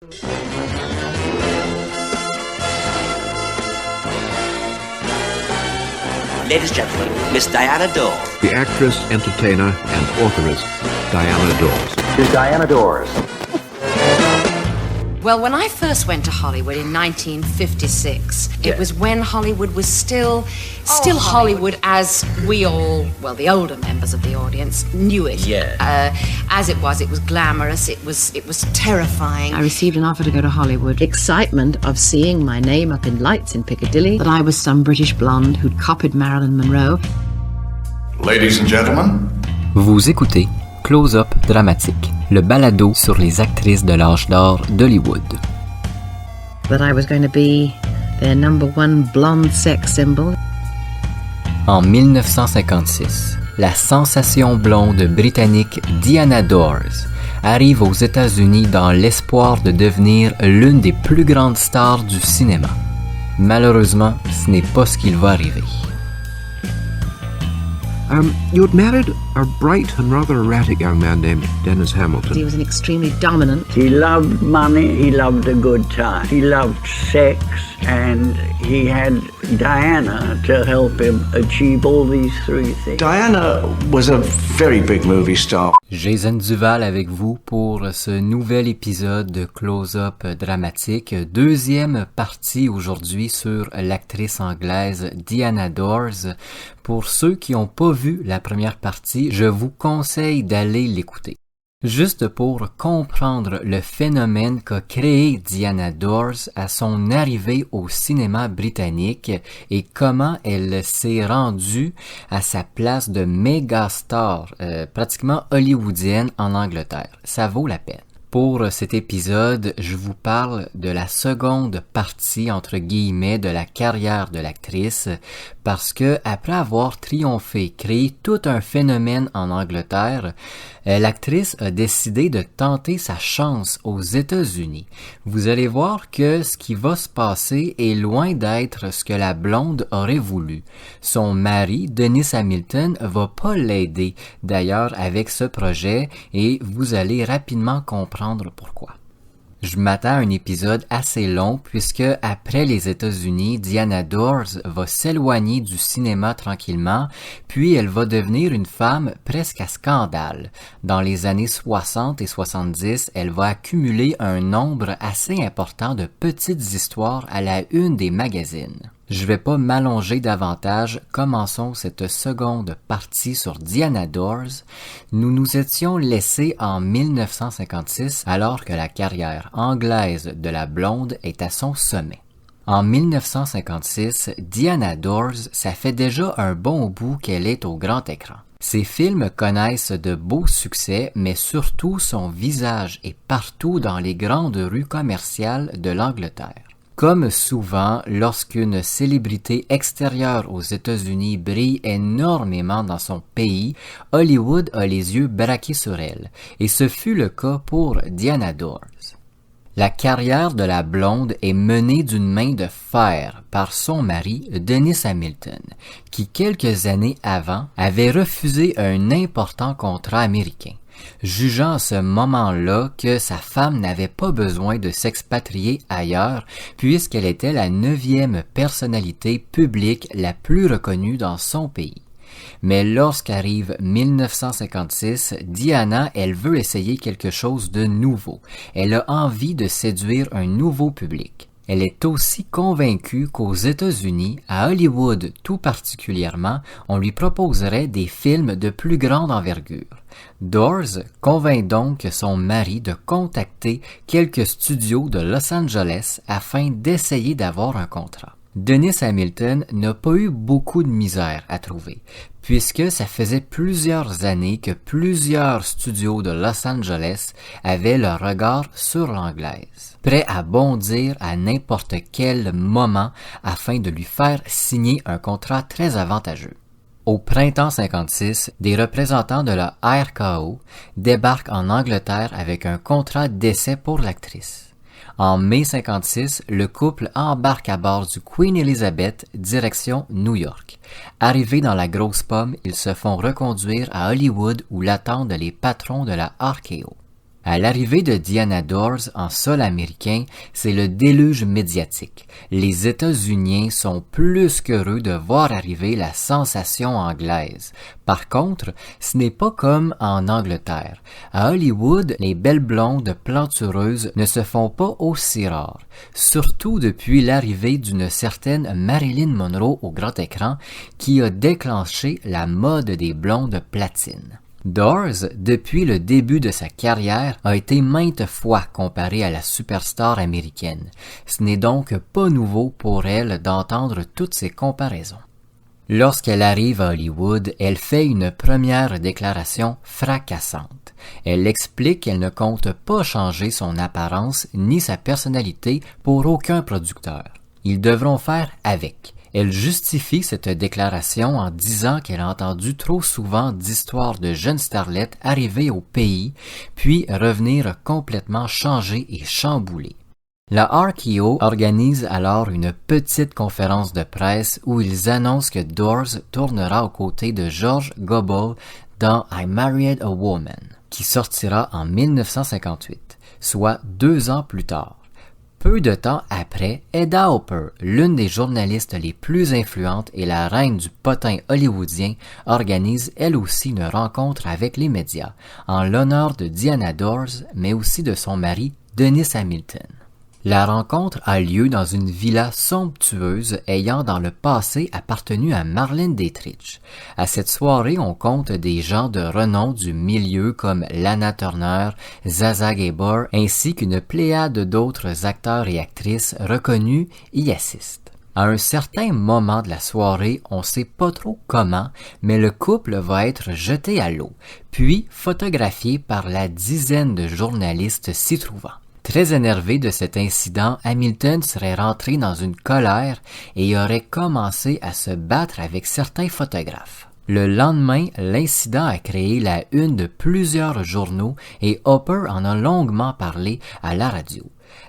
Ladies and gentlemen, Miss Diana Dors. The actress, entertainer, and authoress, Diana Dors. Here's Diana Dors. Well, when I first went to Hollywood in 1956, it was when Hollywood was still Hollywood as we all, well, the older members of the audience knew it. Yeah. As it was glamorous, it was terrifying. I received an offer to go to Hollywood. Excitement of seeing my name up in lights in Piccadilly, that I was some British blonde who'd copied Marilyn Monroe. Ladies and gentlemen. Vous écoutez Close-Up Dramatique, le balado sur les actrices de l'âge d'or d'Hollywood. That I was going to be their number one blonde sex symbol. En 1956, la sensation blonde britannique Diana Dors arrive aux États-Unis dans l'espoir de devenir l'une des plus grandes stars du cinéma. Malheureusement, ce n'est pas ce qu'il va arriver. You had married a bright and rather erratic young man named Dennis Hamilton. He was an extremely dominant. He loved money, he loved a good time, he loved sex, and he had Diana to help him achieve all these three things. Diana was a very big movie star. Jason Duval avec vous pour ce nouvel épisode de Close-Up Dramatique, deuxième partie aujourd'hui sur l'actrice anglaise Diana Dors. Pour ceux qui n'ont pas vu la première partie, je vous conseille d'aller l'écouter. Juste pour comprendre le phénomène qu'a créé Diana Dors à son arrivée au cinéma britannique et comment elle s'est rendue à sa place de méga star, pratiquement hollywoodienne en Angleterre. Ça vaut la peine. Pour cet épisode, je vous parle de la seconde partie, entre guillemets, de la carrière de l'actrice, parce que après avoir triomphé, créé tout un phénomène en Angleterre, l'actrice a décidé de tenter sa chance aux États-Unis. Vous allez voir que ce qui va se passer est loin d'être ce que la blonde aurait voulu. Son mari, Dennis Hamilton, va pas l'aider, d'ailleurs, avec ce projet, et vous allez rapidement comprendre pourquoi. Je m'attends à un épisode assez long puisque après les États-Unis, Diana Dors va s'éloigner du cinéma tranquillement, puis elle va devenir une femme presque à scandale. Dans les années 60 et 70, elle va accumuler un nombre assez important de petites histoires à la une des magazines. Je vais pas m'allonger davantage, commençons cette seconde partie sur Diana Dors. Nous nous étions laissés en 1956 alors que la carrière anglaise de la blonde est à son sommet. En 1956, Diana Dors, ça fait déjà un bon bout qu'elle est au grand écran. Ses films connaissent de beaux succès, mais surtout son visage est partout dans les grandes rues commerciales de l'Angleterre. Comme souvent, lorsqu'une célébrité extérieure aux États-Unis brille énormément dans son pays, Hollywood a les yeux braqués sur elle, et ce fut le cas pour Diana Dors. La carrière de la blonde est menée d'une main de fer par son mari, Dennis Hamilton, qui quelques années avant avait refusé un important contrat américain, jugeant à ce moment-là que sa femme n'avait pas besoin de s'expatrier ailleurs puisqu'elle était la 9e personnalité publique la plus reconnue dans son pays. Mais lorsqu'arrive 1956, Diana, elle veut essayer quelque chose de nouveau. Elle a envie de séduire un nouveau public. Elle est aussi convaincue qu'aux États-Unis, à Hollywood tout particulièrement, on lui proposerait des films de plus grande envergure. Dors convainc donc son mari de contacter quelques studios de Los Angeles afin d'essayer d'avoir un contrat. Dennis Hamilton n'a pas eu beaucoup de misère à trouver, puisque ça faisait plusieurs années que plusieurs studios de Los Angeles avaient leur regard sur l'anglaise, prêts à bondir à n'importe quel moment afin de lui faire signer un contrat très avantageux. Au printemps 56, des représentants de la RKO débarquent en Angleterre avec un contrat d'essai pour l'actrice. En mai 56, le couple embarque à bord du Queen Elizabeth, direction New York. Arrivés dans la grosse pomme, ils se font reconduire à Hollywood où l'attendent les patrons de la RKO. À l'arrivée de Diana Dors en sol américain, c'est le déluge médiatique. Les États-Unis sont plus qu'heureux de voir arriver la sensation anglaise. Par contre, ce n'est pas comme en Angleterre. À Hollywood, les belles blondes plantureuses ne se font pas aussi rares, surtout depuis l'arrivée d'une certaine Marilyn Monroe au grand écran qui a déclenché la mode des blondes platines. Dors, depuis le début de sa carrière, a été maintes fois comparée à la superstar américaine. Ce n'est donc pas nouveau pour elle d'entendre toutes ces comparaisons. Lorsqu'elle arrive à Hollywood, elle fait une première déclaration fracassante. Elle explique qu'elle ne compte pas changer son apparence ni sa personnalité pour aucun producteur. Ils devront faire avec. Elle justifie cette déclaration en disant qu'elle a entendu trop souvent d'histoires de jeunes starlettes arriver au pays, puis revenir complètement changées et chamboulées. La RKO organise alors une petite conférence de presse où ils annoncent que Dors tournera aux côtés de George Gobel dans I Married a Woman, qui sortira en 1958, soit 2 ans plus tard. Peu de temps après, Hedda Hopper, l'une des journalistes les plus influentes et la reine du potin hollywoodien, organise elle aussi une rencontre avec les médias, en l'honneur de Diana Dors, mais aussi de son mari, Dennis Hamilton. La rencontre a lieu dans une villa somptueuse ayant dans le passé appartenu à Marlène Dietrich. À cette soirée, on compte des gens de renom du milieu comme Lana Turner, Zaza Gabor, ainsi qu'une pléiade d'autres acteurs et actrices reconnus y assistent. À un certain moment de la soirée, on sait pas trop comment, mais le couple va être jeté à l'eau, puis photographié par la dizaine de journalistes s'y trouvant. Très énervé de cet incident, Hamilton serait rentré dans une colère et aurait commencé à se battre avec certains photographes. Le lendemain, l'incident a créé la une de plusieurs journaux et Hopper en a longuement parlé à la radio.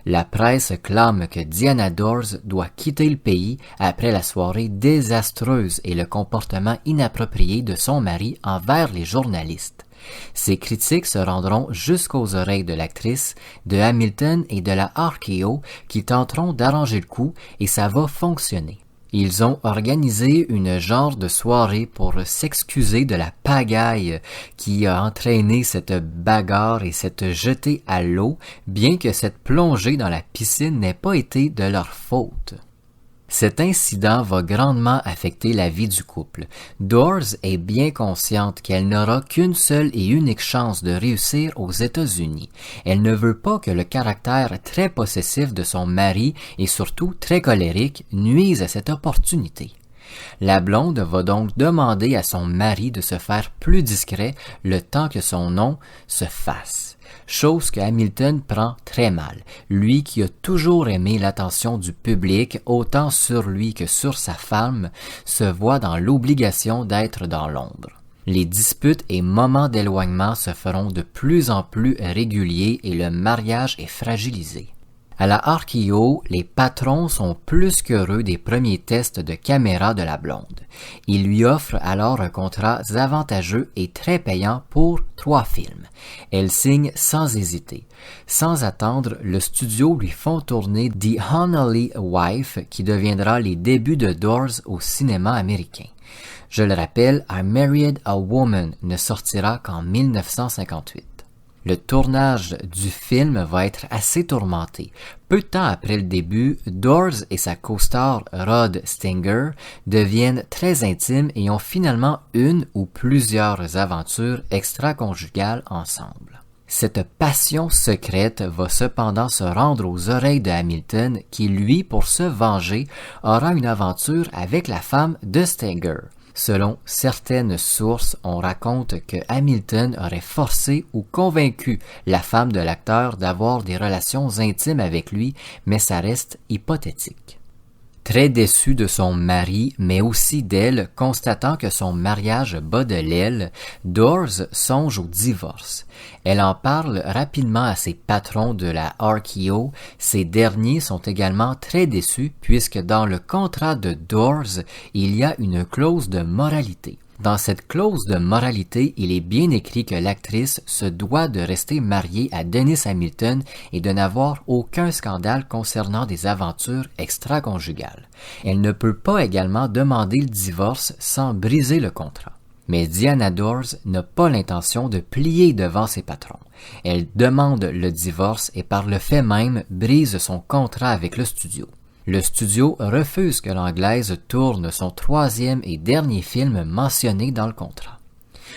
La presse clame que Diana Dors doit quitter le pays après la soirée désastreuse et le comportement inapproprié de son mari envers les journalistes. Ces critiques se rendront jusqu'aux oreilles de l'actrice, de Hamilton et de la RKO qui tenteront d'arranger le coup et ça va fonctionner. Ils ont organisé une genre de soirée pour s'excuser de la pagaille qui a entraîné cette bagarre et cette jetée à l'eau, bien que cette plongée dans la piscine n'ait pas été de leur faute. Cet incident va grandement affecter la vie du couple. Dors est bien consciente qu'elle n'aura qu'une seule et unique chance de réussir aux États-Unis. Elle ne veut pas que le caractère très possessif de son mari et surtout très colérique nuise à cette opportunité. La blonde va donc demander à son mari de se faire plus discret le temps que son nom se fasse. Chose que Hamilton prend très mal, lui qui a toujours aimé l'attention du public autant sur lui que sur sa femme, se voit dans l'obligation d'être dans l'ombre. Les disputes et moments d'éloignement se feront de plus en plus réguliers et le mariage est fragilisé. À la RKO, les patrons sont plus qu'heureux des premiers tests de caméra de la blonde. Ils lui offrent alors un contrat avantageux et très payant pour 3 films. Elle signe sans hésiter. Sans attendre, le studio lui font tourner The Unholy Wife qui deviendra les débuts de Dors au cinéma américain. Je le rappelle, I Married a Woman ne sortira qu'en 1958. Le tournage du film va être assez tourmenté. Peu de temps après le début, Dors et sa co-star Rod Steiger deviennent très intimes et ont finalement une ou plusieurs aventures extra-conjugales ensemble. Cette passion secrète va cependant se rendre aux oreilles de Hamilton qui, lui, pour se venger, aura une aventure avec la femme de Steiger. Selon certaines sources, on raconte que Hamilton aurait forcé ou convaincu la femme de l'acteur d'avoir des relations intimes avec lui, mais ça reste hypothétique. Très déçue de son mari, mais aussi d'elle, constatant que son mariage bat de l'aile, Dors songe au divorce. Elle en parle rapidement à ses patrons de la RKO. Ces derniers sont également très déçus puisque dans le contrat de Dors, il y a une clause de moralité. Dans cette clause de moralité, il est bien écrit que l'actrice se doit de rester mariée à Dennis Hamilton et de n'avoir aucun scandale concernant des aventures extra-conjugales. Elle ne peut pas également demander le divorce sans briser le contrat. Mais Diana Dors n'a pas l'intention de plier devant ses patrons. Elle demande le divorce et par le fait même brise son contrat avec le studio. Le studio refuse que l'Anglaise tourne son 3e et dernier film mentionné dans le contrat.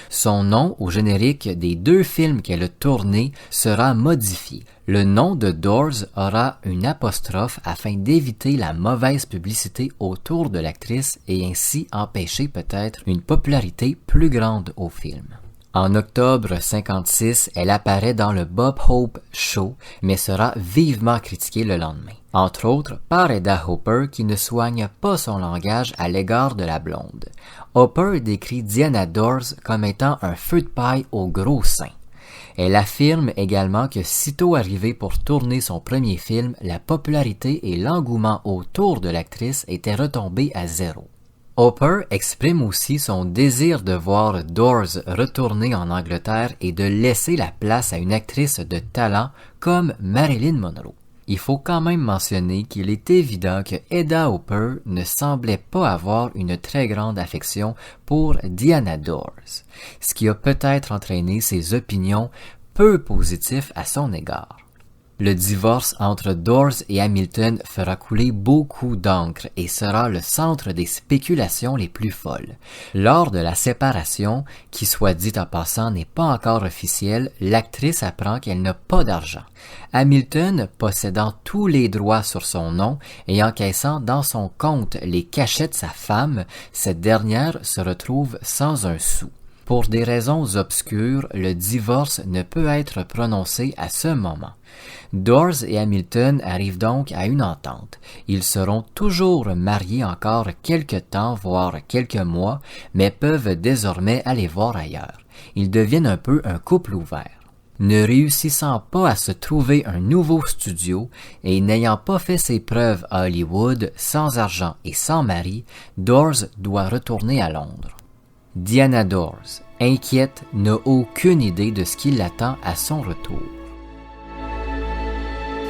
Son nom au générique des 2 films qu'elle a tournés sera modifié. Le nom de Dors aura une apostrophe afin d'éviter la mauvaise publicité autour de l'actrice et ainsi empêcher peut-être une popularité plus grande au film. En octobre 56, elle apparaît dans le Bob Hope Show, mais sera vivement critiquée le lendemain. Entre autres par Hedda Hopper qui ne soigne pas son langage à l'égard de la blonde. Hopper décrit Diana Dors comme étant un feu de paille au gros sein. Elle affirme également que sitôt arrivée pour tourner son premier film, la popularité et l'engouement autour de l'actrice étaient retombés à zéro. Hopper exprime aussi son désir de voir Dors retourner en Angleterre et de laisser la place à une actrice de talent comme Marilyn Monroe. Il faut quand même mentionner qu'il est évident que Hedda Hopper ne semblait pas avoir une très grande affection pour Diana Dors, ce qui a peut-être entraîné ses opinions peu positives à son égard. Le divorce entre Dors et Hamilton fera couler beaucoup d'encre et sera le centre des spéculations les plus folles. Lors de la séparation, qui soit dit en passant n'est pas encore officielle, l'actrice apprend qu'elle n'a pas d'argent. Hamilton, possédant tous les droits sur son nom et encaissant dans son compte les cachets de sa femme, cette dernière se retrouve sans un sou. Pour des raisons obscures, le divorce ne peut être prononcé à ce moment. Dors et Hamilton arrivent donc à une entente. Ils seront toujours mariés encore quelques temps, voire quelques mois, mais peuvent désormais aller voir ailleurs. Ils deviennent un peu un couple ouvert. Ne réussissant pas à se trouver un nouveau studio et n'ayant pas fait ses preuves à Hollywood, sans argent et sans mari, Dors doit retourner à Londres. Diana Dors, inquiète, n'a aucune idée de ce qui l'attend à son retour.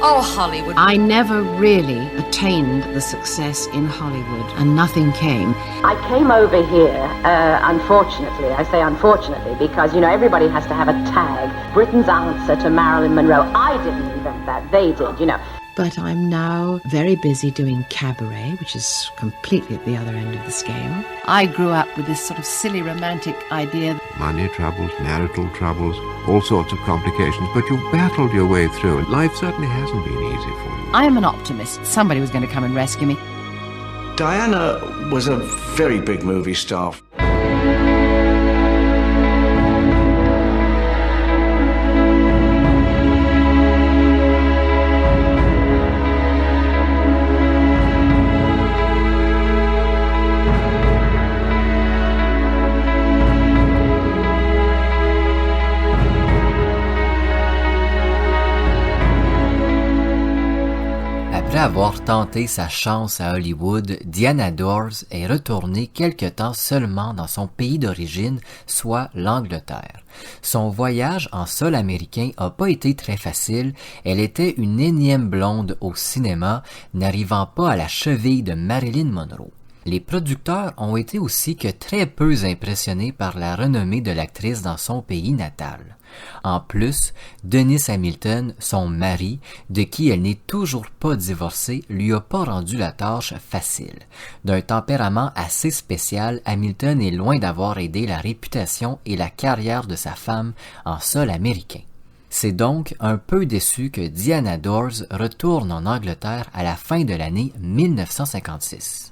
Oh, Hollywood. I never really attained the success in Hollywood, and nothing came. I came over here, unfortunately. I say unfortunately because, everybody has to have a tag. Britain's answer to Marilyn Monroe. I didn't invent that. They did, But I'm now very busy doing cabaret, which is completely at the other end of the scale. I grew up with this sort of silly romantic idea. Money troubles, marital troubles, all sorts of complications, but you've battled your way through, and life certainly hasn't been easy for you. I am an optimist. Somebody was going to come and rescue me. Diana was a very big movie star. Après avoir tenté sa chance à Hollywood, Diana Dors est retournée quelque temps seulement dans son pays d'origine, soit l'Angleterre. Son voyage en sol américain n'a pas été très facile, elle était une énième blonde au cinéma, n'arrivant pas à la cheville de Marilyn Monroe. Les producteurs ont été aussi que très peu impressionnés par la renommée de l'actrice dans son pays natal. En plus, Dennis Hamilton, son mari, de qui elle n'est toujours pas divorcée, lui a pas rendu la tâche facile. D'un tempérament assez spécial, Hamilton est loin d'avoir aidé la réputation et la carrière de sa femme en sol américain. C'est donc un peu déçu que Diana Dors retourne en Angleterre à la fin de l'année 1956.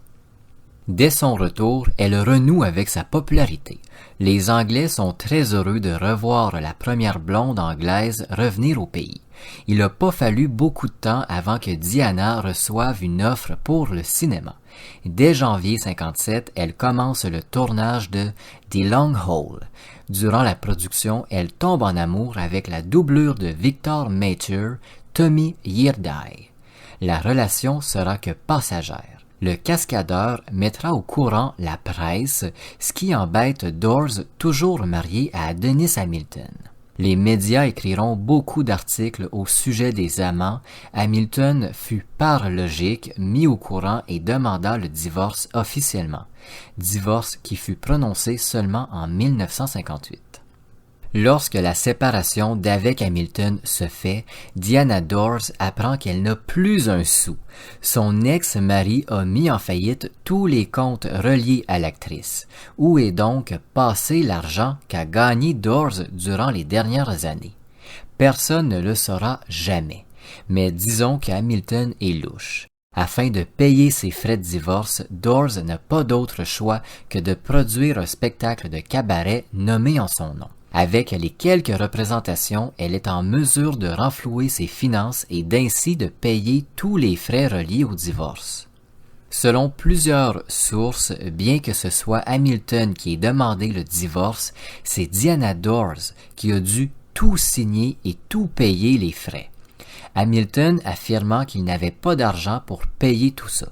Dès son retour, elle renoue avec sa popularité. Les Anglais sont très heureux de revoir la première blonde anglaise revenir au pays. Il n'a pas fallu beaucoup de temps avant que Diana reçoive une offre pour le cinéma. Dès janvier 57, elle commence le tournage de The Long Haul. Durant la production, elle tombe en amour avec la doublure de Victor Mature, Tommy Yeardley. La relation sera que passagère. le cascadeur mettra au courant la presse, ce qui embête Dors, toujours marié à Dennis Hamilton. Les médias écriront beaucoup d'articles au sujet des amants. Hamilton fut par logique mis au courant et demanda le divorce officiellement. Divorce qui fut prononcé seulement en 1958. Lorsque la séparation d'avec Hamilton se fait, Diana Dors apprend qu'elle n'a plus un sou. Son ex-mari a mis en faillite tous les comptes reliés à l'actrice. Où est donc passé l'argent qu'a gagné Dors durant les dernières années? Personne ne le saura jamais. Mais disons qu'Hamilton est louche. Afin de payer ses frais de divorce, Dors n'a pas d'autre choix que de produire un spectacle de cabaret nommé en son nom. Avec les quelques représentations, elle est en mesure de renflouer ses finances et d'ainsi de payer tous les frais reliés au divorce. Selon plusieurs sources, bien que ce soit Hamilton qui ait demandé le divorce, c'est Diana Dors qui a dû tout signer et tout payer les frais. Hamilton affirmant qu'il n'avait pas d'argent pour payer tout ça.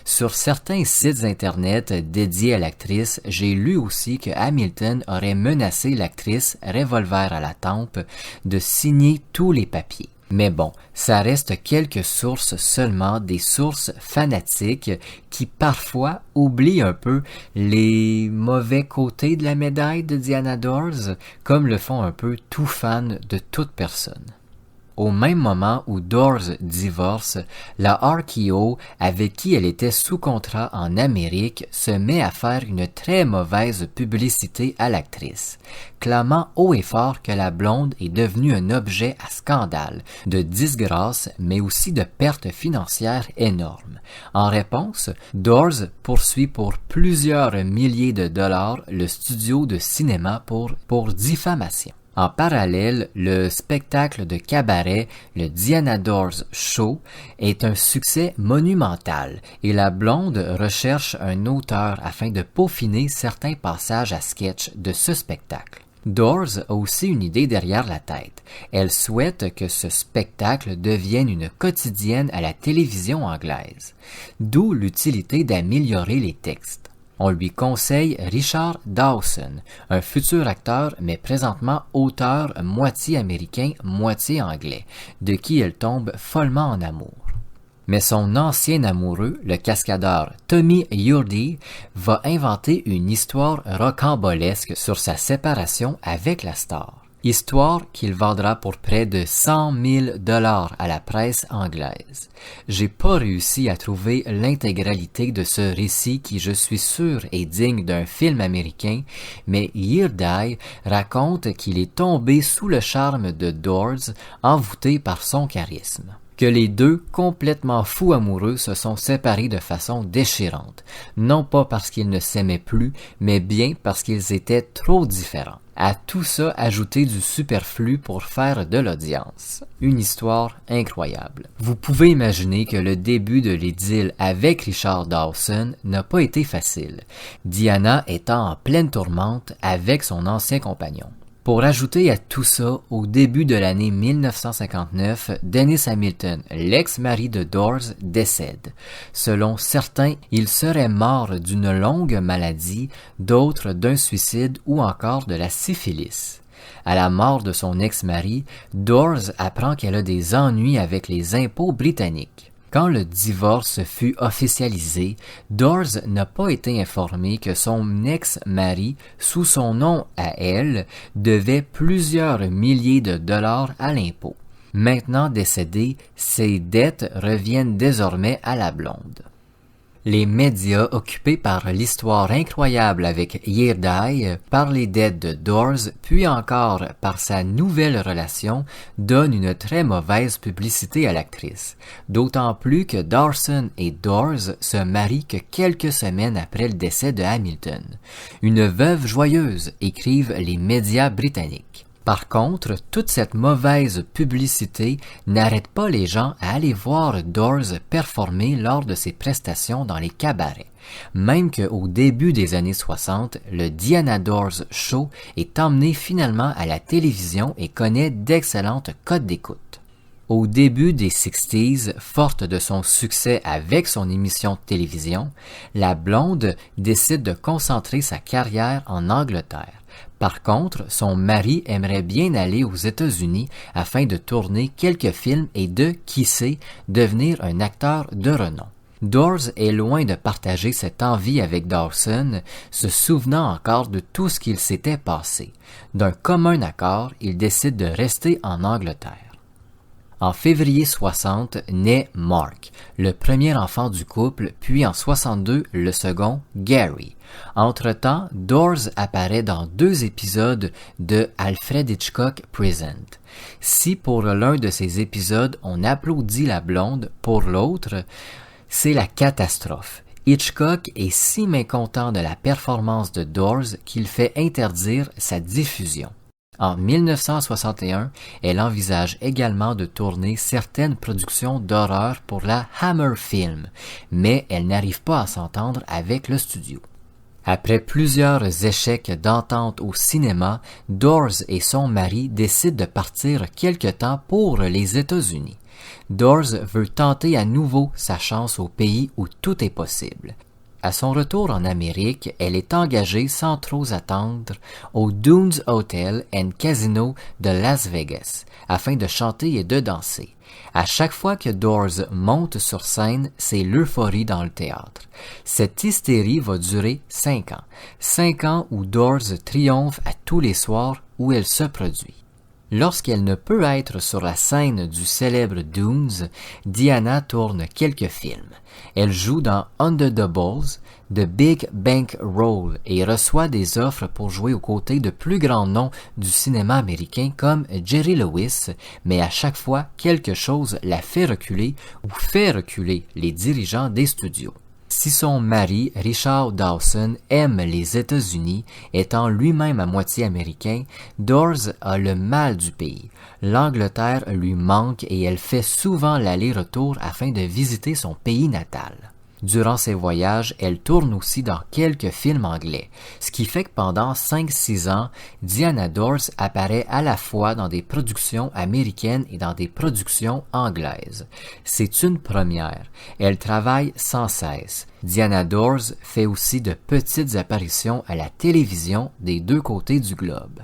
Sur certains sites internet dédiés à l'actrice, j'ai lu aussi que Hamilton aurait menacé l'actrice, revolver à la tempe, de signer tous les papiers. Mais bon, ça reste quelques sources seulement, des sources fanatiques qui parfois oublient un peu les mauvais côtés de la médaille de Diana Dors, comme le font un peu tout fan de toute personne. Au même moment où Dors divorce, la RKO, avec qui elle était sous contrat en Amérique, se met à faire une très mauvaise publicité à l'actrice, clamant haut et fort que la blonde est devenue un objet à scandale, de disgrâce, mais aussi de pertes financières énormes. En réponse, Dors poursuit pour plusieurs milliers de dollars le studio de cinéma pour diffamation. En parallèle, le spectacle de cabaret, le Diana Dors Show, est un succès monumental et la blonde recherche un auteur afin de peaufiner certains passages à sketch de ce spectacle. Dors a aussi une idée derrière la tête. Elle souhaite que ce spectacle devienne une quotidienne à la télévision anglaise, d'où l'utilité d'améliorer les textes. On lui conseille Richard Dawson, un futur acteur mais présentement auteur moitié américain, moitié anglais, de qui elle tombe follement en amour. Mais son ancien amoureux, le cascadeur Tommy Hurdy, va inventer une histoire rocambolesque sur sa séparation avec la star. Histoire qu'il vendra pour près de 100 000 $ à la presse anglaise. J'ai pas réussi à trouver l'intégralité de ce récit qui, je suis sûr, est digne d'un film américain, mais Hurdy raconte qu'il est tombé sous le charme de Dors, envoûté par son charisme. Que les deux, complètement fous amoureux, se sont séparés de façon déchirante, non pas parce qu'ils ne s'aimaient plus, mais bien parce qu'ils étaient trop différents. À tout ça, ajouter du superflu pour faire de l'audience. Une histoire incroyable. Vous pouvez imaginer que le début de l'idylle avec Richard Dawson n'a pas été facile, Diana étant en pleine tourmente avec son ancien compagnon. Pour ajouter à tout ça, au début de l'année 1959, Dennis Hamilton, l'ex-mari de Dors, décède. Selon certains, il serait mort d'une longue maladie, d'autres d'un suicide ou encore de la syphilis. À la mort de son ex-mari, Dors apprend qu'elle a des ennuis avec les impôts britanniques. Quand le divorce fut officialisé, Dors n'a pas été informé que son ex-mari, sous son nom à elle, devait plusieurs milliers de dollars à l'impôt. Maintenant décédé, ses dettes reviennent désormais à la blonde. Les médias, occupés par l'histoire incroyable avec Hurdy, par les dettes de Dors, puis encore par sa nouvelle relation, donnent une très mauvaise publicité à l'actrice. D'autant plus que Dawson et Dors se marient que quelques semaines après le décès de Hamilton. Une veuve joyeuse, écrivent les médias britanniques. Par contre, toute cette mauvaise publicité n'arrête pas les gens à aller voir Dors performer lors de ses prestations dans les cabarets. Même qu'au début des années 60, le Diana Dors Show est emmené finalement à la télévision et connaît d'excellentes cotes d'écoute. Au début des 60s, forte de son succès avec son émission de télévision, la blonde décide de concentrer sa carrière en Angleterre. Par contre, son mari aimerait bien aller aux États-Unis afin de tourner quelques films et de, qui sait, devenir un acteur de renom. Dors est loin de partager cette envie avec Dawson, se souvenant encore de tout ce qu'il s'était passé. D'un commun accord, ils décident de rester en Angleterre. En février 60, naît Mark, le premier enfant du couple, puis en 62, le second, Gary. Entre-temps, Dors apparaît dans 2 épisodes de Alfred Hitchcock Present. Si pour l'un de ces épisodes on applaudit la blonde, pour l'autre, c'est la catastrophe. Hitchcock est si mécontent de la performance de Dors qu'il fait interdire sa diffusion. En 1961, elle envisage également de tourner certaines productions d'horreur pour la Hammer Film, mais elle n'arrive pas à s'entendre avec le studio. Après plusieurs échecs d'entente au cinéma, Dors et son mari décident de partir quelque temps pour les États-Unis. Dors veut tenter à nouveau sa chance au pays où tout est possible. À son retour en Amérique, elle est engagée sans trop attendre au Dunes Hotel and Casino de Las Vegas afin de chanter et de danser. À chaque fois que Dors monte sur scène, c'est l'euphorie dans le théâtre. Cette hystérie va durer 5 ans. 5 ans où Dors triomphe à tous les soirs où elle se produit. Lorsqu'elle ne peut être sur la scène du célèbre Dunes, Diana tourne quelques films. Elle joue dans Under the Balls, The Big Bank Roll et reçoit des offres pour jouer aux côtés de plus grands noms du cinéma américain comme Jerry Lewis, mais à chaque fois, quelque chose la fait reculer ou fait reculer les dirigeants des studios. Si son mari, Richard Dawson, aime les États-Unis, étant lui-même à moitié américain, Dors a le mal du pays. L'Angleterre lui manque et elle fait souvent l'aller-retour afin de visiter son pays natal. Durant ses voyages, elle tourne aussi dans quelques films anglais, ce qui fait que pendant 5-6 ans, Diana Dors apparaît à la fois dans des productions américaines et dans des productions anglaises. C'est une première. Elle travaille sans cesse. Diana Dors fait aussi de petites apparitions à la télévision des 2 côtés du globe.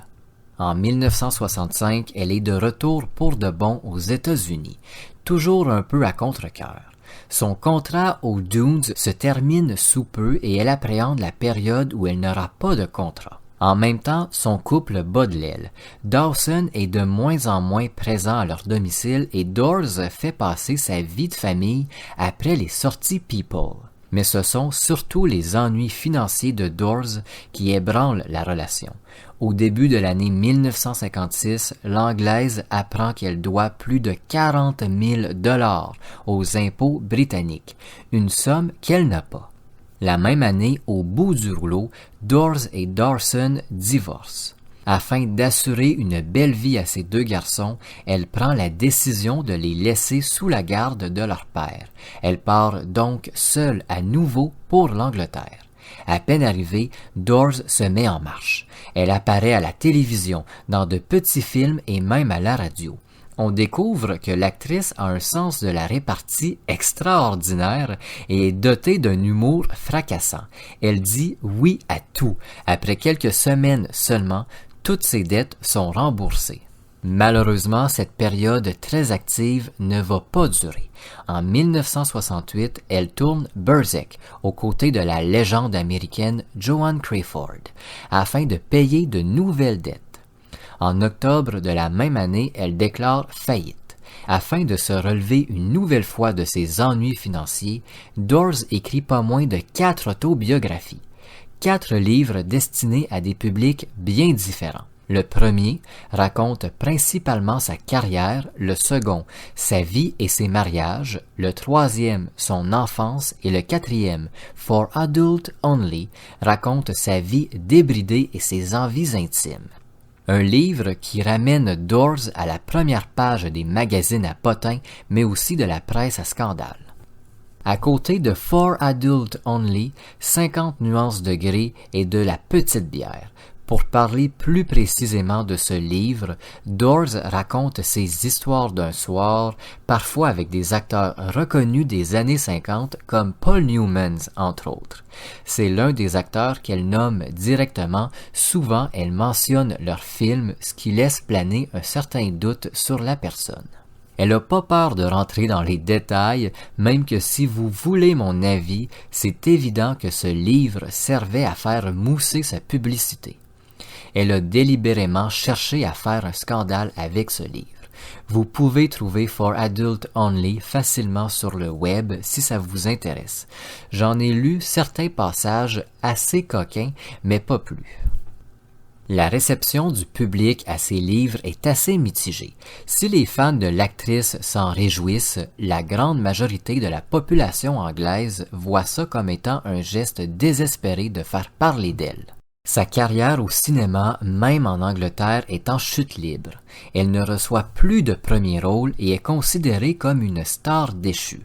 En 1965, elle est de retour pour de bon aux États-Unis, toujours un peu à contre-cœur. Son contrat aux Dunes se termine sous peu et elle appréhende la période où elle n'aura pas de contrat. En même temps, son couple bat de l'aile. Dawson est de moins en moins présent à leur domicile et Dors fait passer sa vie de famille après les sorties People. Mais ce sont surtout les ennuis financiers de Dors qui ébranlent la relation. Au début de l'année 1956, l'Anglaise apprend qu'elle doit plus de 40 000 $ aux impôts britanniques, une somme qu'elle n'a pas. La même année, au bout du rouleau, Dors et Dawson divorcent. Afin d'assurer une belle vie à ses 2 garçons, elle prend la décision de les laisser sous la garde de leur père. Elle part donc seule à nouveau pour l'Angleterre. À peine arrivée, Dors se met en marche. Elle apparaît à la télévision, dans de petits films et même à la radio. On découvre que l'actrice a un sens de la répartie extraordinaire et est dotée d'un humour fracassant. Elle dit oui à tout. Après quelques semaines seulement, toutes ses dettes sont remboursées. Malheureusement, cette période très active ne va pas durer. En 1968, elle tourne Berserk aux côtés de la légende américaine Joan Crawford, afin de payer de nouvelles dettes. En octobre de la même année, elle déclare faillite. Afin de se relever une nouvelle fois de ses ennuis financiers, Dors écrit pas moins de 4 autobiographies. 4 livres destinés à des publics bien différents. Le premier raconte principalement sa carrière, le second, sa vie et ses mariages, le troisième, son enfance et le quatrième, For Adult Only, raconte sa vie débridée et ses envies intimes. Un livre qui ramène Dors à la première page des magazines à potins, mais aussi de la presse à scandale. À côté de For Adult Only, 50 nuances de gris et de la petite bière. Pour parler plus précisément de ce livre, Doors raconte ses histoires d'un soir, parfois avec des acteurs reconnus des années 50 comme Paul Newman, entre autres. C'est l'un des acteurs qu'elle nomme directement, souvent elle mentionne leur film, ce qui laisse planer un certain doute sur la personne. Elle n'a pas peur de rentrer dans les détails, même que si vous voulez mon avis, c'est évident que ce livre servait à faire mousser sa publicité. Elle a délibérément cherché à faire un scandale avec ce livre. Vous pouvez trouver For Adult Only facilement sur le web si ça vous intéresse. J'en ai lu certains passages assez coquins, mais pas plus. La réception du public à ces livres est assez mitigée. Si les fans de l'actrice s'en réjouissent, la grande majorité de la population anglaise voit ça comme étant un geste désespéré de faire parler d'elle. Sa carrière au cinéma, même en Angleterre, est en chute libre. Elle ne reçoit plus de premier rôle et est considérée comme une star déchue.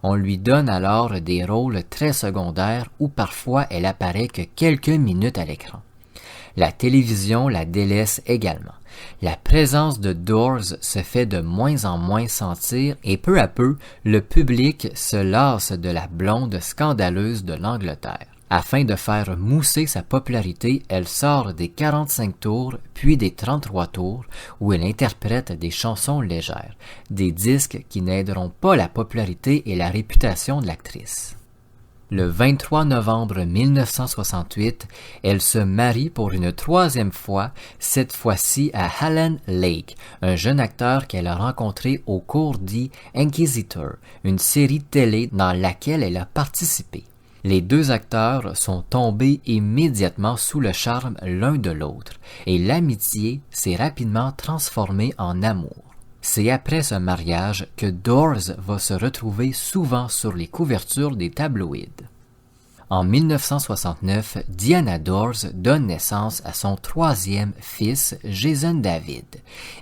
On lui donne alors des rôles très secondaires où parfois elle apparaît que quelques minutes à l'écran. La télévision la délaisse également. La présence de Doors se fait de moins en moins sentir et peu à peu, le public se lasse de la blonde scandaleuse de l'Angleterre. Afin de faire mousser sa popularité, elle sort des 45 tours, puis des 33 tours, où elle interprète des chansons légères, des disques qui n'aideront pas la popularité et la réputation de l'actrice. Le 23 novembre 1968, elle se marie pour une troisième fois, cette fois-ci à Alan Lake, un jeune acteur qu'elle a rencontré au cours d'I Inquisitor, une série télé dans laquelle elle a participé. Les deux acteurs sont tombés immédiatement sous le charme l'un de l'autre, et l'amitié s'est rapidement transformée en amour. C'est après ce mariage que Doors va se retrouver souvent sur les couvertures des tabloïds. En 1969, Diana Doors donne naissance à son troisième fils, Jason David,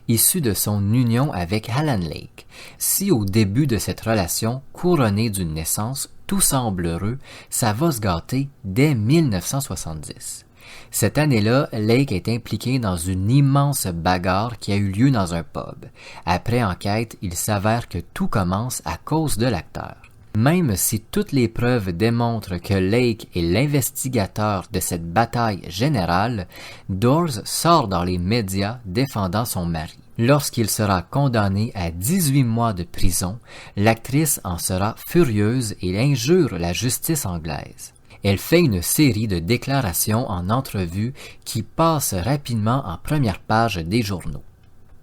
issu de son union avec Alan Lake. Si au début de cette relation, couronnée d'une naissance, tout semble heureux, ça va se gâter dès 1970. Cette année-là, Lake est impliqué dans une immense bagarre qui a eu lieu dans un pub. Après enquête, il s'avère que tout commence à cause de l'acteur. Même si toutes les preuves démontrent que Lake est l'investigateur de cette bataille générale, Doors sort dans les médias défendant son mari. Lorsqu'il sera condamné à 18 mois de prison, l'actrice en sera furieuse et injure la justice anglaise. Elle fait une série de déclarations en entrevue qui passent rapidement en première page des journaux.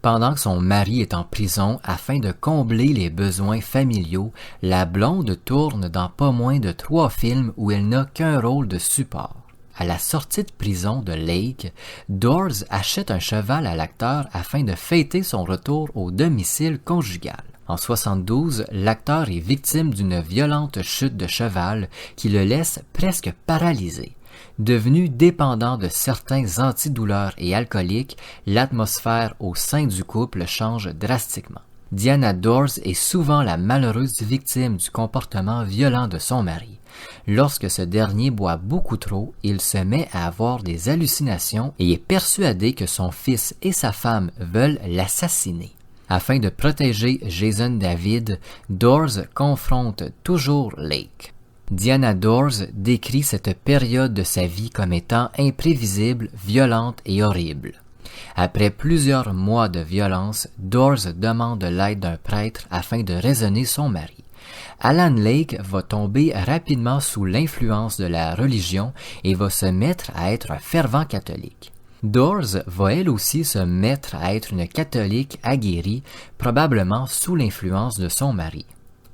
Pendant que son mari est en prison, afin de combler les besoins familiaux, la blonde tourne dans pas moins de 3 films où elle n'a qu'un rôle de support. À la sortie de prison de Lake, Doors achète un cheval à l'acteur afin de fêter son retour au domicile conjugal. En 1972, l'acteur est victime d'une violente chute de cheval qui le laisse presque paralysé. Devenu dépendant de certains antidouleurs et alcooliques, l'atmosphère au sein du couple change drastiquement. Diana Doors est souvent la malheureuse victime du comportement violent de son mari. Lorsque ce dernier boit beaucoup trop, il se met à avoir des hallucinations et est persuadé que son fils et sa femme veulent l'assassiner. Afin de protéger Jason David, Doors confronte toujours Lake. Diana Doors décrit cette période de sa vie comme étant imprévisible, violente et horrible. Après plusieurs mois de violence, Doors demande l'aide d'un prêtre afin de raisonner son mari. Alan Lake va tomber rapidement sous l'influence de la religion et va se mettre à être un fervent catholique. Doors va elle aussi se mettre à être une catholique aguerrie, probablement sous l'influence de son mari.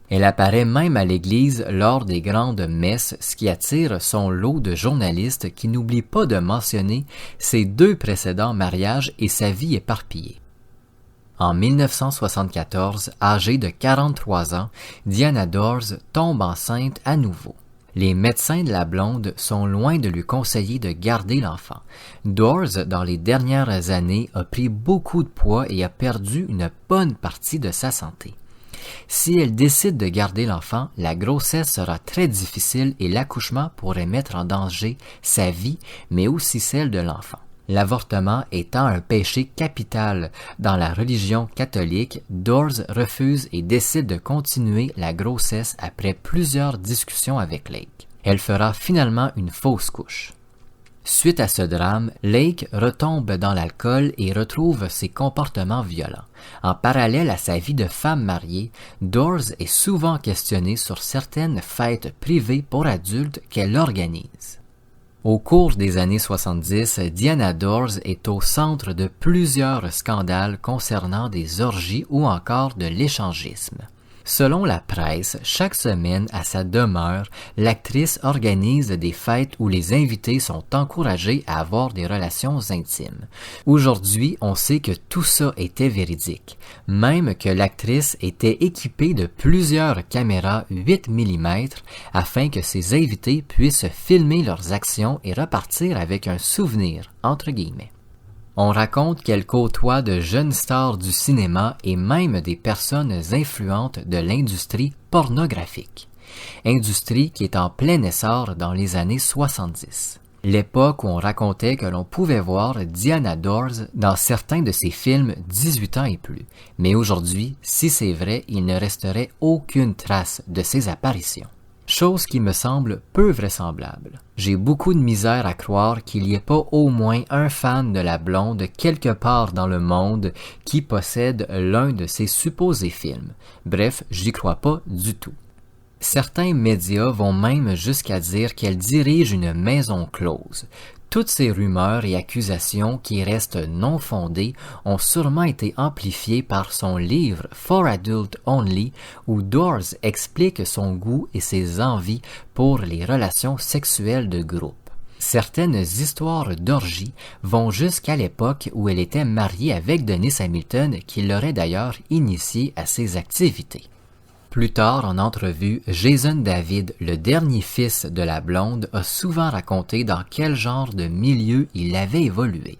Elle apparaît même à l'église lors des grandes messes, ce qui attire son lot de journalistes qui n'oublient pas de mentionner ses 2 précédents mariages et sa vie éparpillée. En 1974, âgée de 43 ans, Diana Doors tombe enceinte à nouveau. Les médecins de la blonde sont loin de lui conseiller de garder l'enfant. Doors, dans les dernières années, a pris beaucoup de poids et a perdu une bonne partie de sa santé. Si elle décide de garder l'enfant, la grossesse sera très difficile et l'accouchement pourrait mettre en danger sa vie, mais aussi celle de l'enfant. L'avortement étant un péché capital dans la religion catholique, Dawes refuse et décide de continuer la grossesse après plusieurs discussions avec Lake. Elle fera finalement une fausse couche. Suite à ce drame, Lake retombe dans l'alcool et retrouve ses comportements violents. En parallèle à sa vie de femme mariée, Dawes est souvent questionnée sur certaines fêtes privées pour adultes qu'elle organise. Au cours des années 70, Diana Dawes est au centre de plusieurs scandales concernant des orgies ou encore de l'échangisme. Selon la presse, chaque semaine à sa demeure, l'actrice organise des fêtes où les invités sont encouragés à avoir des relations intimes. Aujourd'hui, on sait que tout ça était véridique, même que l'actrice était équipée de plusieurs caméras 8 mm afin que ses invités puissent filmer leurs actions et repartir avec un souvenir, entre guillemets. On raconte qu'elle côtoie de jeunes stars du cinéma et même des personnes influentes de l'industrie pornographique. Industrie qui est en plein essor dans les années 70. L'époque où on racontait que l'on pouvait voir Diana Dawes dans certains de ses films 18 ans et plus. Mais aujourd'hui, si c'est vrai, il ne resterait aucune trace de ses apparitions. Chose qui me semble peu vraisemblable. J'ai beaucoup de misère à croire qu'il n'y ait pas au moins un fan de la blonde quelque part dans le monde qui possède l'un de ses supposés films. Bref, j'y crois pas du tout. Certains médias vont même jusqu'à dire qu'elle dirige une maison close. Toutes ces rumeurs et accusations qui restent non fondées ont sûrement été amplifiées par son livre For Adult Only où Dawes explique son goût et ses envies pour les relations sexuelles de groupe. Certaines histoires d'orgie vont jusqu'à l'époque où elle était mariée avec Dennis Hamilton qui l'aurait d'ailleurs initiée à ces activités. Plus tard, en entrevue, Jason David, le dernier fils de la blonde, a souvent raconté dans quel genre de milieu il avait évolué.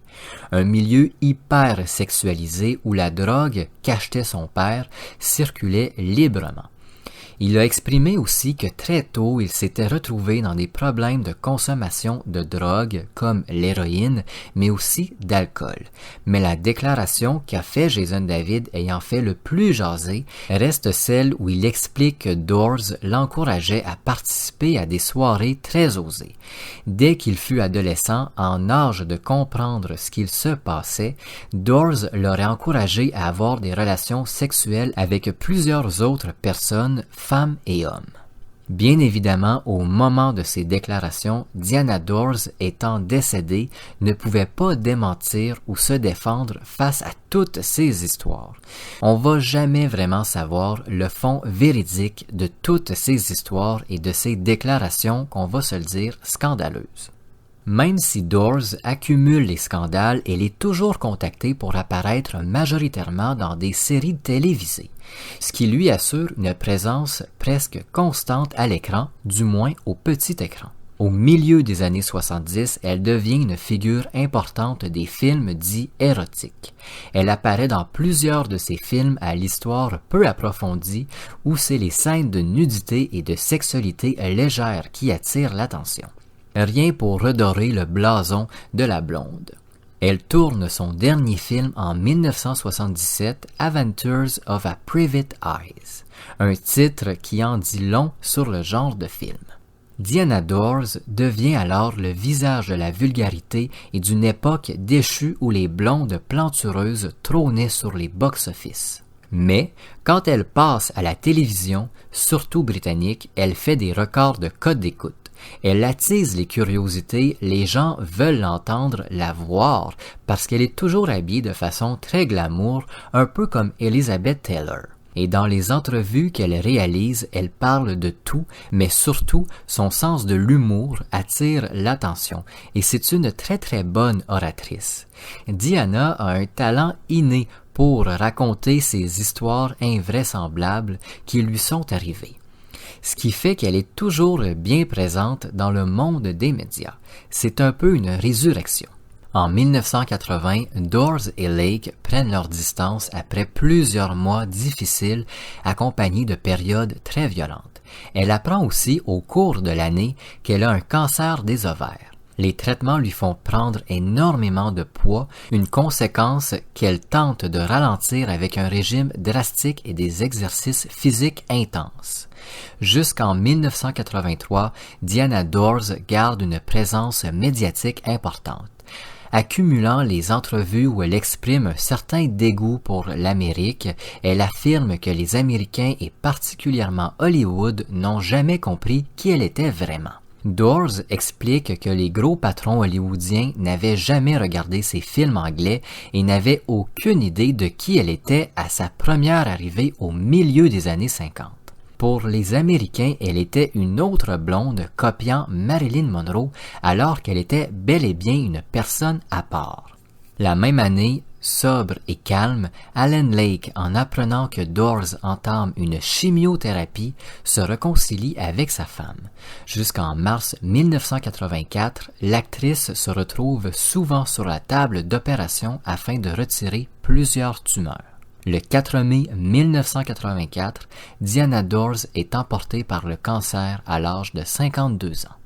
Un milieu hyper sexualisé où la drogue qu'achetait son père circulait librement. Il a exprimé aussi que très tôt, il s'était retrouvé dans des problèmes de consommation de drogue comme l'héroïne, mais aussi d'alcool. Mais la déclaration qu'a fait Jason David ayant fait le plus jaser reste celle où il explique que Dawes l'encourageait à participer à des soirées très osées. Dès qu'il fut adolescent, en âge de comprendre ce qu'il se passait, Dawes l'aurait encouragé à avoir des relations sexuelles avec plusieurs autres personnes, femmes et hommes. Bien évidemment, au moment de ces déclarations, Diana Dawes, étant décédée, ne pouvait pas démentir ou se défendre face à toutes ces histoires. On va jamais vraiment savoir le fond véridique de toutes ces histoires et de ces déclarations qu'on va se le dire scandaleuses. Même si Dawes accumule les scandales, elle est toujours contactée pour apparaître majoritairement dans des séries télévisées, ce qui lui assure une présence presque constante à l'écran, du moins au petit écran. Au milieu des années 70, elle devient une figure importante des films dits érotiques. Elle apparaît dans plusieurs de ces films à l'histoire peu approfondie où c'est les scènes de nudité et de sexualité légère qui attirent l'attention. Rien pour redorer le blason de la blonde. Elle tourne son dernier film en 1977, Adventures of a Private Eyes, un titre qui en dit long sur le genre de film. Diana Dawes devient alors le visage de la vulgarité et d'une époque déchue où les blondes plantureuses trônaient sur les box-office. Mais, quand elle passe à la télévision, surtout britannique, elle fait des records de code d'écoute. Elle attise les curiosités, les gens veulent l'entendre, la voir, parce qu'elle est toujours habillée de façon très glamour, un peu comme Elizabeth Taylor. Et dans les entrevues qu'elle réalise, elle parle de tout, mais surtout, son sens de l'humour attire l'attention, et c'est une très très bonne oratrice. Diana a un talent inné pour raconter ces histoires invraisemblables qui lui sont arrivées. Ce qui fait qu'elle est toujours bien présente dans le monde des médias. C'est un peu une résurrection. En 1980, Dawes et Lake prennent leur distance après plusieurs mois difficiles accompagnés de périodes très violentes. Elle apprend aussi au cours de l'année qu'elle a un cancer des ovaires. Les traitements lui font prendre énormément de poids, une conséquence qu'elle tente de ralentir avec un régime drastique et des exercices physiques intenses. Jusqu'en 1983, Diana Dors garde une présence médiatique importante. Accumulant les entrevues où elle exprime un certain dégoût pour l'Amérique, elle affirme que les Américains et particulièrement Hollywood n'ont jamais compris qui elle était vraiment. Dors explique que les gros patrons hollywoodiens n'avaient jamais regardé ses films anglais et n'avaient aucune idée de qui elle était à sa première arrivée au milieu des années 50. Pour les Américains, elle était une autre blonde copiant Marilyn Monroe alors qu'elle était bel et bien une personne à part. La même année, sobre et calme, Alan Lake, en apprenant que Dors entame une chimiothérapie, se réconcilie avec sa femme. Jusqu'en mars 1984, l'actrice se retrouve souvent sur la table d'opération afin de retirer plusieurs tumeurs. Le 4 mai 1984, Diana Dors est emportée par le cancer à l'âge de 52 ans.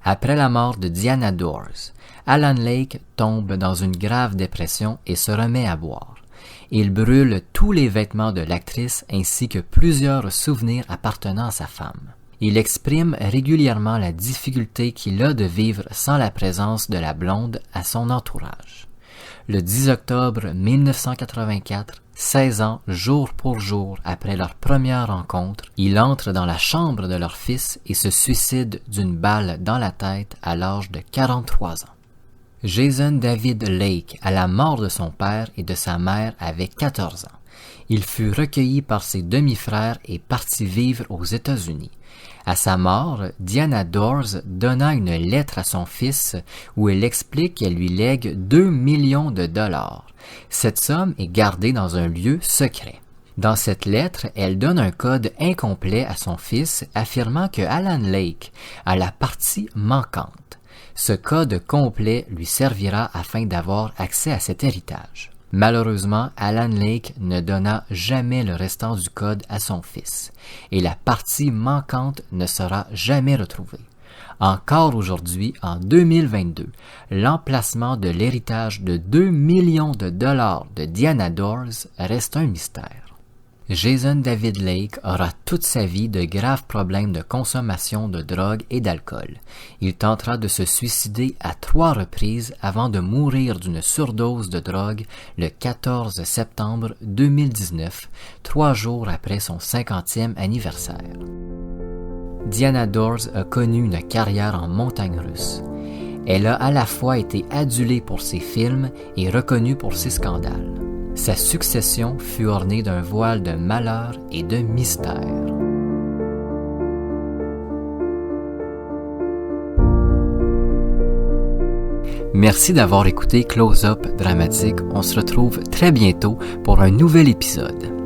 Après la mort de Diana Dors, Alan Lake tombe dans une grave dépression et se remet à boire. Il brûle tous les vêtements de l'actrice ainsi que plusieurs souvenirs appartenant à sa femme. Il exprime régulièrement la difficulté qu'il a de vivre sans la présence de la blonde à son entourage. Le 10 octobre 1984, 16 ans jour pour jour après leur première rencontre, il entre dans la chambre de leur fils et se suicide d'une balle dans la tête à l'âge de 43 ans. Jason David Lake, à la mort de son père et de sa mère, avait 14 ans. Il fut recueilli par ses demi-frères et parti vivre aux États-Unis. À sa mort, Diana Dors donna une lettre à son fils où elle explique qu'elle lui lègue 2 millions de dollars. Cette somme est gardée dans un lieu secret. Dans cette lettre, elle donne un code incomplet à son fils affirmant que Alan Lake a la partie manquante. Ce code complet lui servira afin d'avoir accès à cet héritage. Malheureusement, Alan Lake ne donna jamais le restant du code à son fils, et la partie manquante ne sera jamais retrouvée. Encore aujourd'hui, en 2022, l'emplacement de l'héritage de 2 millions de dollars de Diana Dors reste un mystère. Jason David Lake aura toute sa vie de graves problèmes de consommation de drogue et d'alcool. Il tentera de se suicider à 3 reprises avant de mourir d'une surdose de drogue le 14 septembre 2019, 3 jours après son 50e anniversaire. Diana Dors a connu une carrière en montagne russe. Elle a à la fois été adulée pour ses films et reconnue pour ses scandales. Sa succession fut ornée d'un voile de malheur et de mystère. Merci d'avoir écouté Close-Up Dramatique. On se retrouve très bientôt pour un nouvel épisode.